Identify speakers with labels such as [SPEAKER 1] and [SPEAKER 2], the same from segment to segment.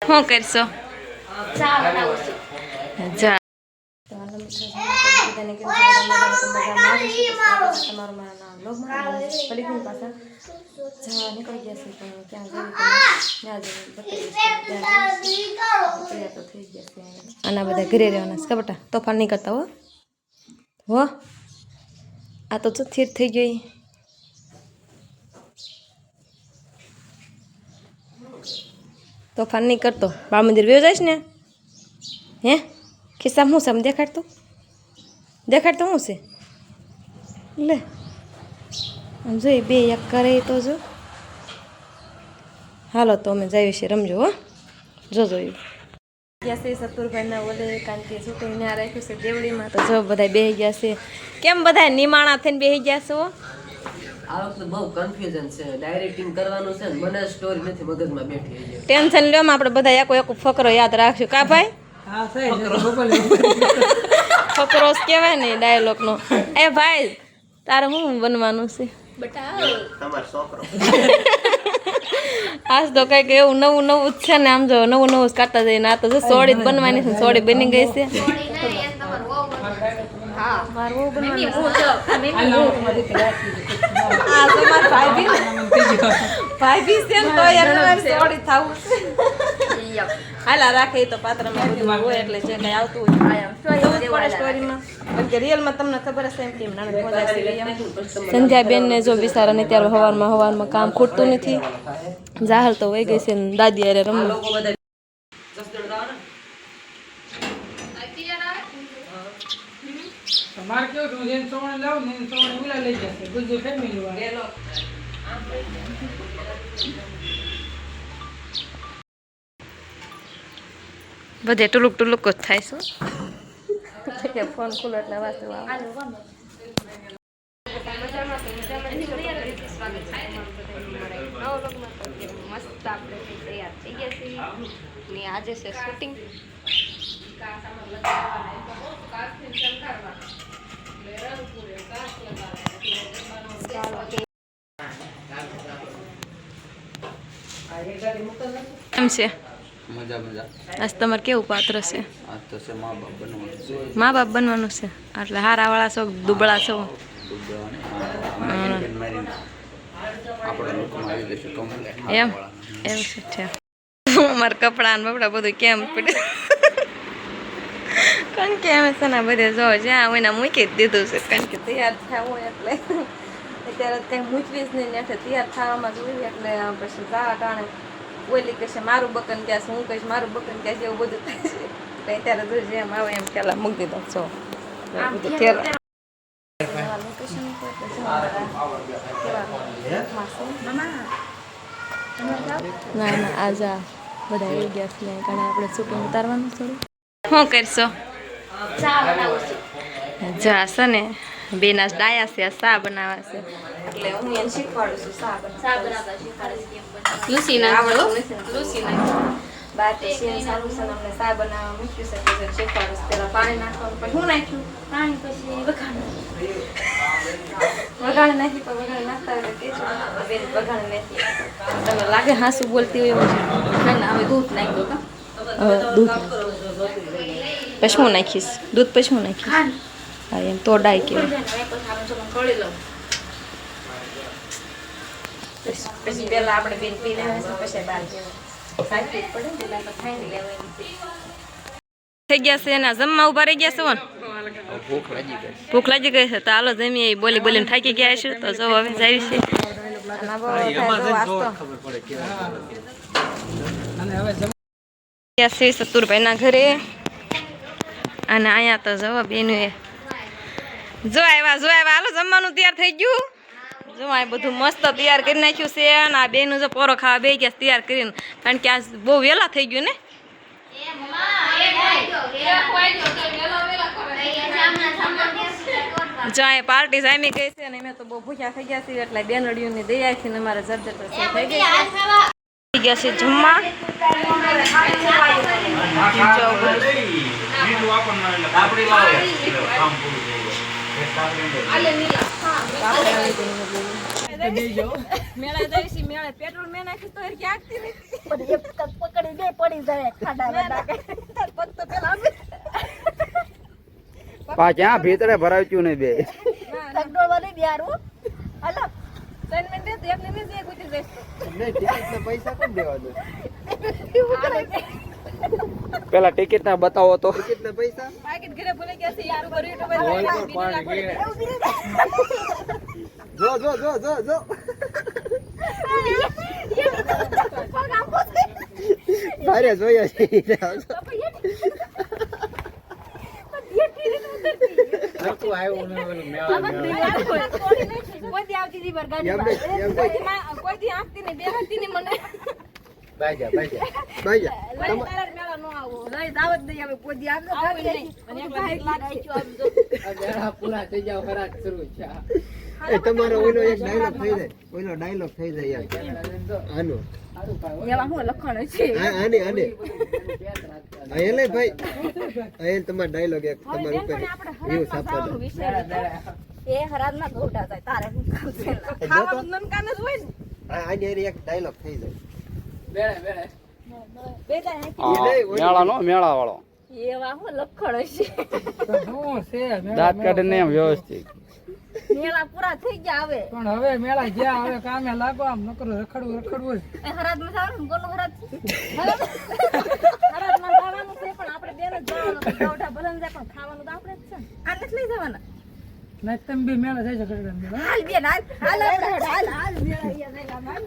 [SPEAKER 1] શું કરશો?
[SPEAKER 2] ચા બનાવું છું.
[SPEAKER 1] જા આના બધા ઘરે રહેવાના છે બેટા, તોફાન નહીં કરતા હો. હો આ તો થીર થઈ ગઈ. તોફાન નહીં કરતો. બાળ મંદિર વયો જઈશ ને? હે ખિસ્સામાં શું છે? દેખાડતો દેખાડતો શું છે? લે આમ જોઈ બે એક કરે તો જો. હાલો તો અમે જઈએ છીએ, રમજો હો. જોજો એવું ગયા છે સતુરભાઈના ઓલે, કારણ કે શૂટિંગ ત્યાં રાખ્યું છે દેવડીમાં, તો જો બધા બેસી ગયા છે. કેમ બધા નિમાણા થઈને બેસી ગયા છો?
[SPEAKER 3] આ વખતે બહુ કન્ફ્યુઝન છે. ડાયરેક્ટિંગ કરવાનું છે ને મને સ્ટોરી નથી મગજમાં બેઠી.
[SPEAKER 1] ટેન્શન લ્યો, આપણે બધા એક ફકરો યાદ રાખશું. કા ભાઈ? ફકરો કહેવાય ને ડાયલોગનો. એ ભાઈ તારે શું બનવાનું છે? આજ તો કઈક એવું નવું નવું જ છે ને. આમ જો નવું નવું જ કરતા જઈએ ને. આ તો જો સોડી જ બનવાની છે. સોડી બની ગઈ છે. મારું બનવાનું ભાઈ બી છે ને તો સોડી થવું છે. હાલા રાખે તો પાત્રમાં બધું હોય એટલે જે કઈ આવતું હોય સ્ટોરીમાં. રિયલમાં તમને ખબર હશે એમ કેમ નાના મજા છે. સંધ્યાબેન ને જો બિચારાને ત્યારે હવારમાં કામ ખૂટતું નથી. જાહલ તો વહી ગઈ છે ને દાદી અરે રમવા.
[SPEAKER 4] માર કેવું જેન સોણે લાવ ને સોણે ઉલા લઈ જશે બધું ફેમિલી વાળા.
[SPEAKER 1] બધે ટુલુક ટુલુક જ થાય છે. ફોન ખુલ્લો એટલે વાંચો મસ્ત આપણે તૈયાર થઈ ગયા છીએ ને આજે છે શૂટિંગ. કેમ છે?
[SPEAKER 5] મજા મજા.
[SPEAKER 1] આજ તમારે કેવું પાત્ર છે?
[SPEAKER 5] આ તો છે મા બાપ બનવાનું છે.
[SPEAKER 1] મા બાપ બનવાનું છે એટલે હારા વાળા છો દુબળા છો? એમ એમ છે. અમારા કપડાં ને બપડા બધું કેમ પડ્યું? કારણ કે અમે છે ને બધે જો જ્યાં હોય ને મૂકી જ દીધું છે. કારણ કે તૈયાર થયા હોય એટલે અત્યારે કંઈ મૂકવી જ નહીં. એટલે તૈયાર થવામાં જ હોય એટલે પછી જા ટાણે ઓલી કહેશે મારું બકન ક્યાં છે, હું કહીશ મારું બકન ક્યાં છે, એવું બધું થાય છે. એટલે અત્યારે જો જેમ આવે એમ પેલા મૂકી દીધો છો બધું થયેલા. ના ના આજે બધા આવી ગયા છે કારણ આપણે શૂટિંગ ઉતારવાનું થોડું. શું કરશો?
[SPEAKER 2] ચા બનાવું છું.
[SPEAKER 1] જા છે ને બેના ડાયા છે સા બનાવે છે એટલે હું એને શીખવાડું છું સા
[SPEAKER 2] બનાવતા શીખવાડે છે. લૂસી નાખો. લૂસી નાખો.
[SPEAKER 1] બાટી છે સારું છે અમને સા બનાવવા મૂક્યું છે કે શીખવાડું છું. પહેલાં પાણી નાખવાનું, પછી હું નાખ્યું
[SPEAKER 2] પાણી, પછી વઘાણ
[SPEAKER 1] નાખી. પણ વઘાણ નાખતા હોય કે બેન વઘાણ નાખી. તમે લાગે હાસું બોલતી હોય એવું છે.
[SPEAKER 2] ના હવે દૂધ નાખ્યું.
[SPEAKER 1] હવે દૂધ પછી હું નાખીશ દૂધ, પછી હું નાખીશ. હા એમ તો ડાય કહેવાય. પછી પહેલા આપણે બેન પી લેવા છે પછી બહાર થઈ ગયા છે એના જમવા ઉભા રહી ગયા છે. ભૂખ લાગી ગઈ છે તો હાલો જમીએ. બોલી બોલીને થાકી ગયા છે તો જો હવે જાય છે સતુરભાઈના ઘરે. અને અહીંયા તો જવા બેનું જો આવ્યા હાલો જમવાનું તૈયાર થઈ ગયું. જો આ બધું મસ્ત તૈયાર કરી નાખ્યું છે. અને આ બેનું જો પોરો ખાવા બે ગયા તૈયાર કરીને, કારણ કે આ બહુ વહેલા થઈ ગયું ને. જ્યાં પાર્ટી જામી ગઈ છે અને મેં તો બહુ ભૂખ્યા થઈ ગયા છીએ એટલે બેનડીઓની દયાથી ને અમારે જર્જર થઈ ગઈ છે. ગયા છે જમવા. મેળા જઈશી. મેળે પેટ્રોલ મેં નાખ્યું તો ક્યાં આગતી નથી. પકડી
[SPEAKER 2] પડી જાય ખાડા વાડા
[SPEAKER 1] તાર પગ તો પેલા આવે.
[SPEAKER 5] પાછા ભીતરે ભરાવ્યું નહીં બે
[SPEAKER 2] સગડોળ વાળી યારું અલા
[SPEAKER 1] અસાઇનમેન્ટ તો એક નિમિષ એક ઉતરી જઈશ તો.
[SPEAKER 5] ટિકિટના પૈસા કોણ દેવા દો પેલા ટિકિટ ના બતાવો તો ટિકિટના પૈસા
[SPEAKER 1] પાકીટ ઘરે ભૂલી ગયા છે યાર ઉપર યુટ્યુબ
[SPEAKER 5] જો ભારે જોયા છે નતું આવ્યું ને ઓલું
[SPEAKER 2] કોઈ આવતી હતી બરગાડી
[SPEAKER 1] કોઈ દી આંખતી નહીં દેખાતી નહીં મને.
[SPEAKER 5] બાજા
[SPEAKER 1] લઈ તારા જ મેળા નો આવો.
[SPEAKER 2] લઈ દાવત દઈ આવે કોઈ દી આવતો
[SPEAKER 1] આવું નહીં. અને એક ભાઈ લાગાઈ આમ જો.
[SPEAKER 3] પૂરા થઈ જાવ ખરા શરૂ છે
[SPEAKER 5] એ તમારો ઓલો એક ડાયલોગ થઈ જાય ઓલો ડાયલોગ થઈ જાય યાર આનો
[SPEAKER 2] એવા હું લખણ છે
[SPEAKER 5] આને એટલે ભાઈ અહીં તમારો ડાયલોગ એક તમારા ઉપર વ્યૂ છાપવા દો
[SPEAKER 2] એ હરાદમાં ગોટા જાય તારે હું કામ છે
[SPEAKER 1] ખાવાનું નનકાન જ હોય ને.
[SPEAKER 5] આની હારે એક ડાયલોગ થઈ જાય
[SPEAKER 2] બે જાય
[SPEAKER 5] મેળા નો મેળા વાળો
[SPEAKER 2] એવા હું લખણ છે
[SPEAKER 4] શું છે
[SPEAKER 5] દાંત કાઢીને એમ વ્યવસ્થિત
[SPEAKER 2] મેળા પૂરા થઈ ગયા હવે
[SPEAKER 4] પણ હવે મેળા ગયા હવે કામે લાગો આમ નકરું રખડવું
[SPEAKER 2] એ હરાદમાં જવાનું કોનું હરાદ
[SPEAKER 1] હરાજમાં ખાવાનું છે પણ આપણે બેન જ જવાનું છે. ગોઠા ભલે ને જાય પણ ખાવાનું તો આપણે જ છે ને.
[SPEAKER 2] આને જ લઈ જવાના
[SPEAKER 4] ના તમે બી મેળા થઈ શકે મેળા
[SPEAKER 2] હાલ બેન હાલ હાલ હાલ મેળા અહીંયા હાલ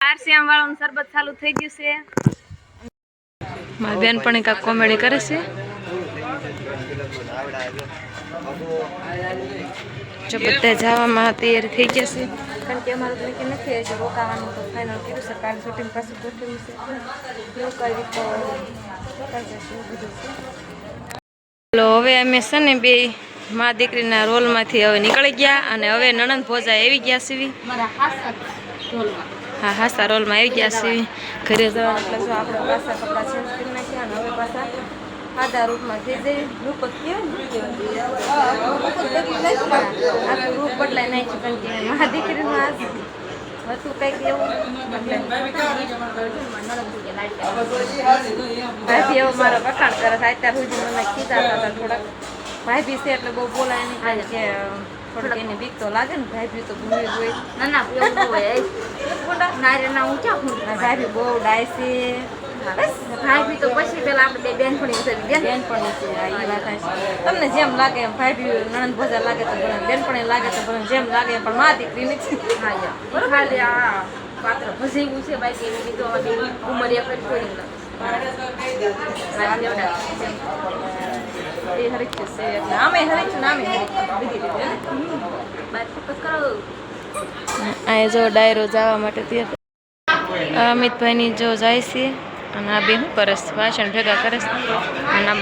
[SPEAKER 1] આરસીએમ વાળાનું શરબત ચાલુ થઈ ગયું છે. મારી બેન પણ કાંઈક કોમેડી કરે છે. જો બધા જવામાં તૈયાર થઈ ગયા છે કારણ કે અમારું તો નક્કી નથી હજી રોકાવાનું તો ફાઇનલ કર્યું છે. કાલે શૂટિંગ પાછું ગોઠવ્યું છે એવું કરવી તો રોકાઈ જશે એવું બધું છે. ચલો હવે અમે છે ને બે મા દીકરીના રોલમાંથી હવે નીકળી ગયા અને હવે નણંદ ભોજા આવી ગયા સીવી હા હાસા રોલમાં આવી ગયા સીવી ઘરે જવા એટલે જો આપણે પાછા કપડાં ચેન્જ કરી નાખ્યા અને હવે પાછા સાદા રૂપમાં થઈ જાય. રૂપ જ આખું રૂપ બદલાઈ નાખ્યું કારણ કે મા દીકરીનું આ હતું કંઈક એવું ભાભી એવો મારો વખાણ કરે છે. અત્યાર સુધી મને ખીજાતા હતા થોડાક. ભાભી છે એટલે બહુ બોલાય નહીં કારણ કે થોડીક એને બીક તો લાગે ને. ભાભી તો ભૂલી જ હોય.
[SPEAKER 2] ના ના એવું હોય ના રે ના હું ક્યાં હું
[SPEAKER 1] ભાભી બહુ ડાય છે.
[SPEAKER 2] ભાઈ તો પછી પેલા આપણે બે બેનપણી છે
[SPEAKER 1] બેનપણી છે આ ઈ વાત છે. તમને જેમ લાગે એમ ભાભી નણંદ ભોજા લાગે તો ભલે બેનપણી લાગે તો ભલે જેમ લાગે એમ પણ મા દીકરી નથી.
[SPEAKER 2] ખાલી આ પાત્ર ભજેવું છે બાકી એવી બીજો ઉંમર એક જ થોડી
[SPEAKER 1] એ હરીક છે એટલે આમે હરીક ને આમે હરીક બીજી રીતે
[SPEAKER 2] બાર ફોકસ કરો
[SPEAKER 1] આ જો ડાયરો જવા માટે તૈયાર અમિતભાઈની જો જાય છે અને આ બે શું કરે છે ભાષણ ભેગા કરે છે અને આ